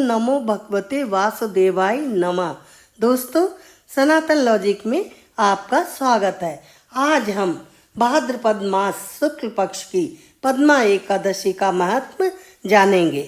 नमो भगवते वासुदेवाय नमः। दोस्तों, सनातन लॉजिक में आपका स्वागत है। आज हम भाद्रपद मास शुक्ल पक्ष की पद्मा एकादशी का महत्व जानेंगे।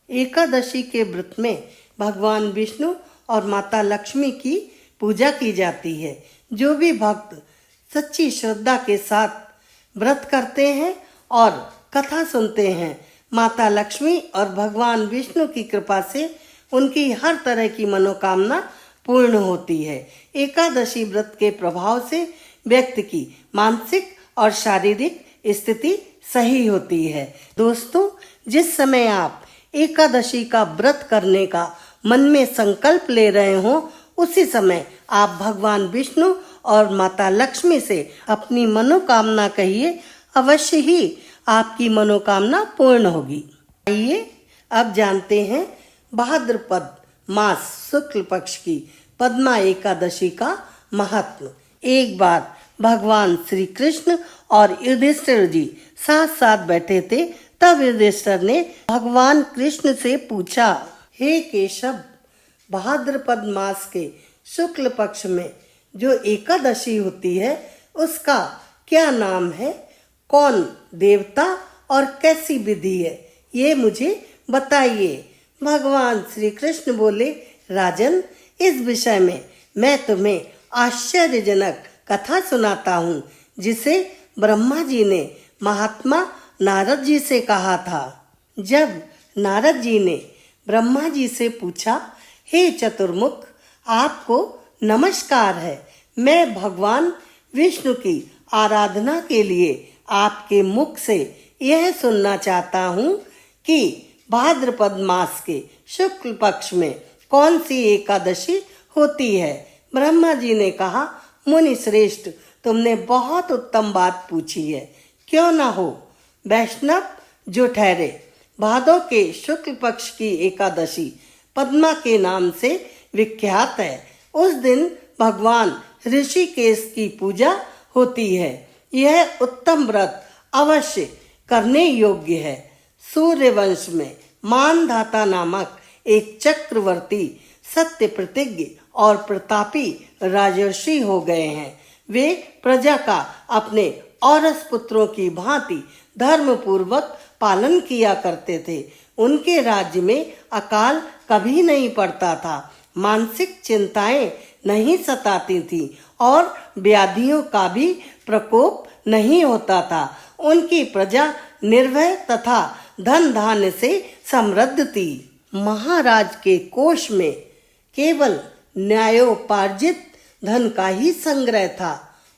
एकादशी के व्रत में भगवान विष्णु और माता लक्ष्मी की पूजा की जाती है। जो भी भक्त सच्ची श्रद्धा के साथ व्रत करते हैं और कथा सुनते हैं, माता लक्ष्मी और भगवान विष्णु की कृपा से उनकी हर तरह की मनोकामना पूर्ण होती है। एकादशी व्रत के प्रभाव से व्यक्ति की मानसिक और शारीरिक स्थिति सही होती है। दोस्तों, जिस समय आप एकादशी का व्रत करने का मन में संकल्प ले रहे हो, उसी समय आप भगवान विष्णु और माता लक्ष्मी से अपनी मनोकामना कहिए, अवश्य ही आपकी मनोकामना पूर्ण होगी। आइए अब जानते हैं भाद्रपद मास शुक्ल पक्ष की पद्मा एकादशी का महत्व। एक बार भगवान श्री कृष्ण और युधिष्ठिर जी साथ साथ बैठे थे। तब युधिष्ठिर ने भगवान कृष्ण से पूछा, हे केशव, भाद्रपद मास के शुक्ल पक्ष में जो एकादशी होती है उसका क्या नाम है? कौन देवता और कैसी विधि है, ये मुझे बताइए। भगवान श्री कृष्ण बोले, राजन, इस विषय में मैं तुम्हें आश्चर्यजनक कथा सुनाता हूँ, जिसे ब्रह्मा जी ने महात्मा नारद जी से कहा था। जब नारद जी ने ब्रह्मा जी से पूछा, हे चतुर्मुख, आपको नमस्कार है। मैं भगवान विष्णु की आराधना के लिए आपके मुख से यह सुनना चाहता हूँ कि भाद्रपद मास के शुक्ल पक्ष में कौन सी एकादशी होती है। ब्रह्मा जी ने कहा, मुनि श्रेष्ठ, तुमने बहुत उत्तम बात पूछी है। क्यों ना हो, वैष्णव जो ठहरे। भादो के शुक्ल पक्ष की एकादशी पद्मा के नाम से विख्यात है। उस दिन भगवान ऋषिकेश की पूजा होती है। यह उत्तम व्रत अवश्य करने योग्य है। सूर्य वंश में मानधाता नामक एक चक्रवर्ती सत्य प्रतिज्ञ और प्रतापी राजर्षि हो गए हैं। वे प्रजा का अपने औरस पुत्रों की भांति धर्म पूर्वक पालन किया करते थे। उनके राज्य में अकाल कभी नहीं पड़ता था, मानसिक चिंताएं नहीं सताती थी और व्याधियों का भी प्रकोप नहीं होता था। उनकी प्रजा निर्भय तथा धन धान्य से समृद्ध थी। महाराज के कोष में केवल न्यायोपार्जित धन का ही संग्रह था।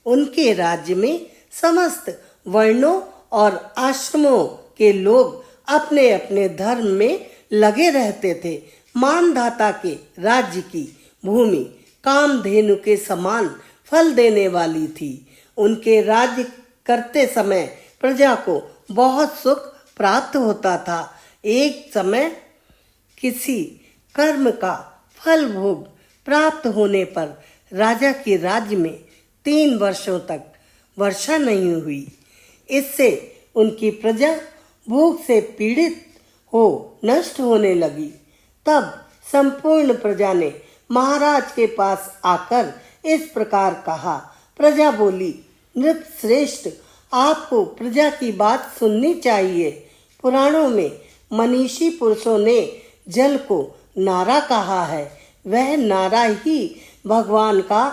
उनके राज्य में समस्त वर्णों और आश्रमों के लोग अपने अपने धर्म में लगे रहते थे। मानधाता के राज्य की भूमि कामधेनु के समान फल देने वाली थी। उनके राज्य करते समय प्रजा को बहुत सुख प्राप्त होता था। एक समय किसी कर्म का फल भोग प्राप्त होने पर राजा के राज्य में 3 वर्षों तक वर्षा नहीं हुई। इससे उनकी प्रजा भूख से पीड़ित हो नष्ट होने लगी। तब संपूर्ण प्रजा ने महाराज के पास आकर इस प्रकार कहा। प्रजा बोली, नृप श्रेष्ठ, आपको प्रजा की बात सुननी चाहिए। पुराणों में मनीषी पुरुषों ने जल को नारा कहा है। वह नारा ही भगवान का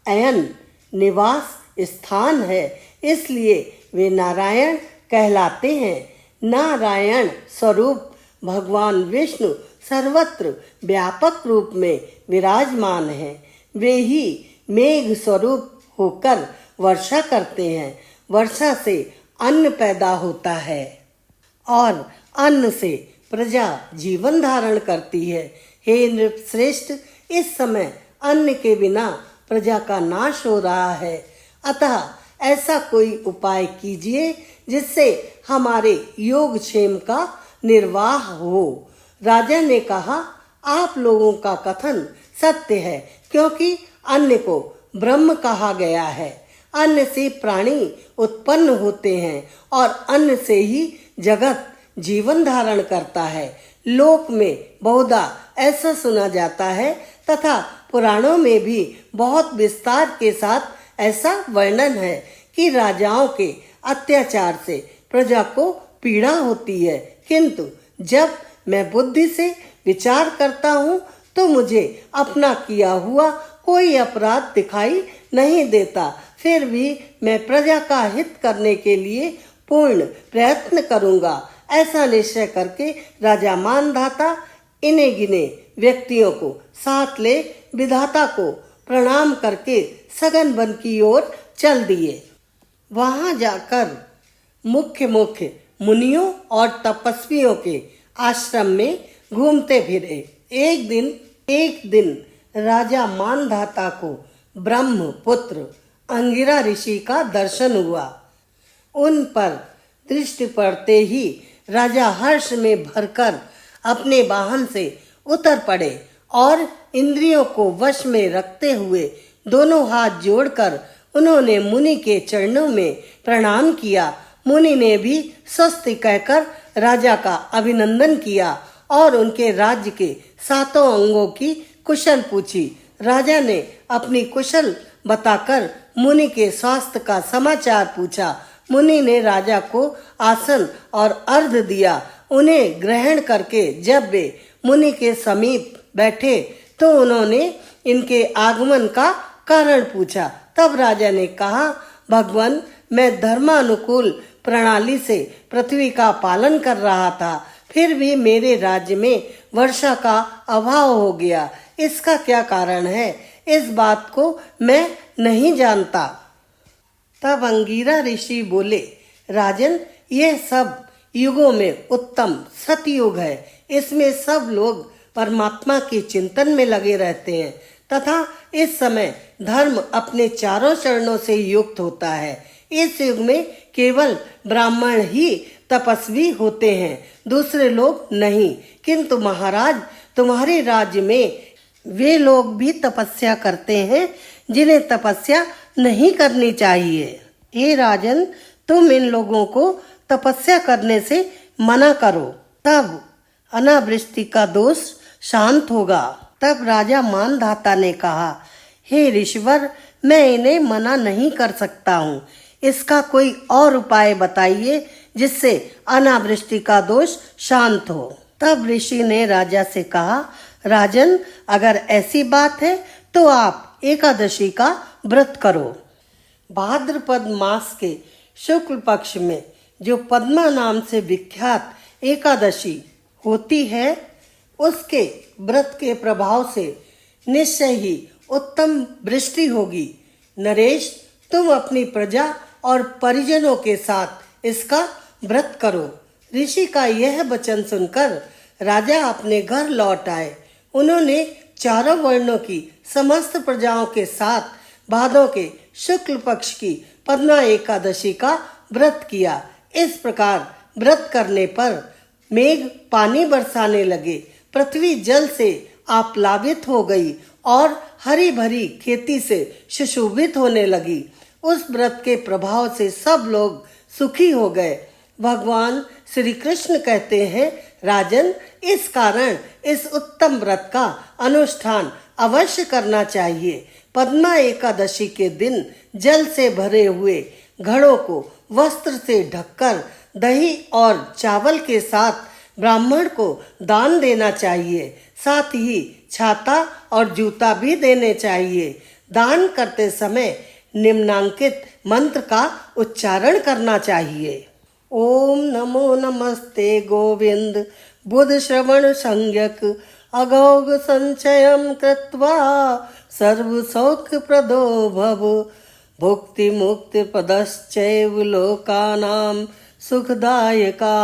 अयन निवास स्थान है, इसलिए वे नारायण कहलाते हैं। नारायण स्वरूप भगवान विष्णु सर्वत्र व्यापक रूप में विराजमान है। वे ही मेघ स्वरूप होकर वर्षा करते हैं। वर्षा से अन्न पैदा होता है और अन्न से प्रजा जीवन धारण करती है। हे नृप श्रेष्ठ, इस समय अन्न के बिना प्रजा का नाश हो रहा है। अतः ऐसा कोई उपाय कीजिए जिससे हमारे योगक्षेम का निर्वाह हो। राजा ने कहा, आप लोगों का कथन सत्य है, क्योंकि अन्न को ब्रह्म कहा गया है। अन्न से प्राणी उत्पन्न होते हैं और अन्न से ही जगत जीवन धारण करता है। लोक में बहुधा ऐसा सुना जाता है तथा पुराणों में भी बहुत विस्तार के साथ ऐसा वर्णन है कि राजाओं के अत्याचार से प्रजा को पीड़ा होती है, किंतु जब मैं बुद्धि से विचार करता हूँ तो मुझे अपना किया हुआ कोई अपराध दिखाई नहीं देता। फिर भी मैं प्रजा का हित करने के लिए पूर्ण प्रयत्न करूंगा। ऐसा निश्चय करके राजा मानधाता इन्हें गिने व्यक्तियों को साथ ले विधाता को प्रणाम करके सघन वन की ओर चल दिए। वहां जाकर मुख्य मुख्य मुनियों और तपस्वियों के आश्रम में घूमते फिरे। एक दिन राजा मानधाता को ब्रह्मपुत्र अंगिरा ऋषि का दर्शन हुआ। उन पर दृष्टि पड़ते ही राजा हर्ष में भरकर अपने वाहन से उतर पड़े और इंद्रियों को वश में रखते हुए दोनों हाथ जोड़कर उन्होंने मुनि के चरणों में प्रणाम किया। मुनि ने भी स्वस्ति कहकर राजा का अभिनंदन किया और उनके राज्य के 7 अंगों की कुशल पूछी। राजा ने अपनी कुशल बताकर मुनि के स्वास्थ्य का समाचार पूछा। मुनि ने राजा को आसन और अर्घ्य दिया। उन्हें ग्रहण करके जब वे मुनि के समीप बैठे तो उन्होंने इनके आगमन का कारण पूछा। तब राजा ने कहा, भगवान, मैं धर्मानुकूल प्रणाली से पृथ्वी का पालन कर रहा था, फिर भी मेरे राज्य में वर्षा का अभाव हो गया। इसका क्या कारण है? इस बात को मैं नहीं जानता। तब अंगिरा ऋषि बोले, राजन, यह सब युगों में उत्तम सतयुग है। इसमें सब लोग परमात्मा के चिंतन में लगे रहते हैं तथा इस समय धर्म अपने चारों चरणों से युक्त होता है। इस युग में केवल ब्राह्मण ही तपस्वी होते हैं, दूसरे लोग नहीं। किंतु महाराज, तुम्हारे राज्य में वे लोग भी तपस्या करते हैं जिन्हें तपस्या नहीं करनी चाहिए। हे राजन, तुम इन लोगों को तपस्या करने से मना करो, तब अनावृष्टि का दोष शांत होगा। तब राजा मानधाता ने कहा, हे ऋषिवर, मैं इन्हें मना नहीं कर सकता हूँ। इसका कोई और उपाय बताइए जिससे अनावृष्टि का दोष शांत हो। तब ऋषि ने राजा से कहा, राजन, अगर ऐसी बात है तो आप एकादशी का व्रत करो। भाद्रपद मास के शुक्ल पक्ष में जो पद्मा नाम से विख्यात एकादशी होती है, उसके व्रत के प्रभाव से निश्चय ही उत्तम वृष्टि होगी। नरेश, तुम अपनी प्रजा और परिजनों के साथ इसका व्रत करो। ऋषि का यह वचन सुनकर राजा अपने घर लौट आए। उन्होंने चारों वर्णों की समस्त प्रजाओं के साथ भादों के शुक्ल पक्ष की पद्मा एकादशी का व्रत किया। इस प्रकार व्रत करने पर मेघ पानी बरसाने लगे, पृथ्वी जल से आप्लावित हो गई और हरी भरी खेती से सुशोभित होने लगी। उस व्रत के प्रभाव से सब लोग सुखी हो गए। भगवान श्री कृष्ण कहते हैं, राजन, इस कारण इस उत्तम व्रत का अनुष्ठान अवश्य करना चाहिए। पद्मा एकादशी के दिन जल से भरे हुए घड़ों को वस्त्र से ढककर दही और चावल के साथ ब्राह्मण को दान देना चाहिए। साथ ही छाता और जूता भी देने चाहिए। दान करते समय निम्नांकित मंत्र का उच्चारण करना चाहिए। ओम नमो नमस्ते गोविंद बुध श्रवण संज्ञक अगौग संचयम कृत्वा सर्व सौख्य प्रदो भव भुक्ति मुक्ति पदश्चैव लोकानाम सुखदायका।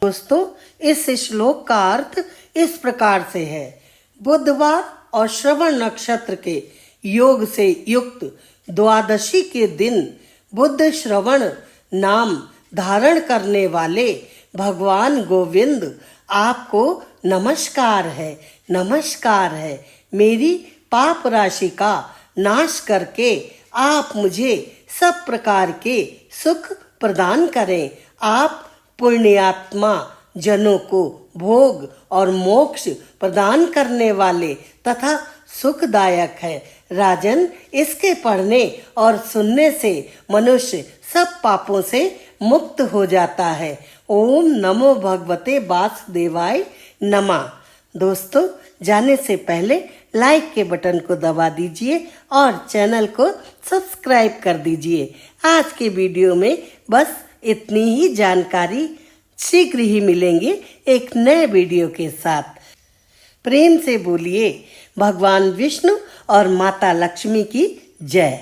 दोस्तों, इस श्लोक का अर्थ इस प्रकार से है, बुधवार और श्रवण नक्षत्र के योग से युक्त द्वादशी के दिन बुध श्रवण नाम धारण करने वाले भगवान गोविंद, आपको नमस्कार है, नमस्कार है। मेरी पाप राशि का नाश करके आप मुझे सब प्रकार के सुख प्रदान करें। आप पुण्यात्मा जनों को भोग और मोक्ष प्रदान करने वाले तथा सुखदायक है। राजन, इसके पढ़ने और सुनने से मनुष्य सब पापों से मुक्त हो जाता है। ओम नमो भगवते वासुदेवाय नमः। दोस्तों, जाने से पहले लाइक के बटन को दबा दीजिए और चैनल को सब्सक्राइब कर दीजिए। आज के वीडियो में बस इतनी ही जानकारी। शीघ्र ही मिलेंगे एक नए वीडियो के साथ। प्रेम से बोलिए भगवान विष्णु और माता लक्ष्मी की जय।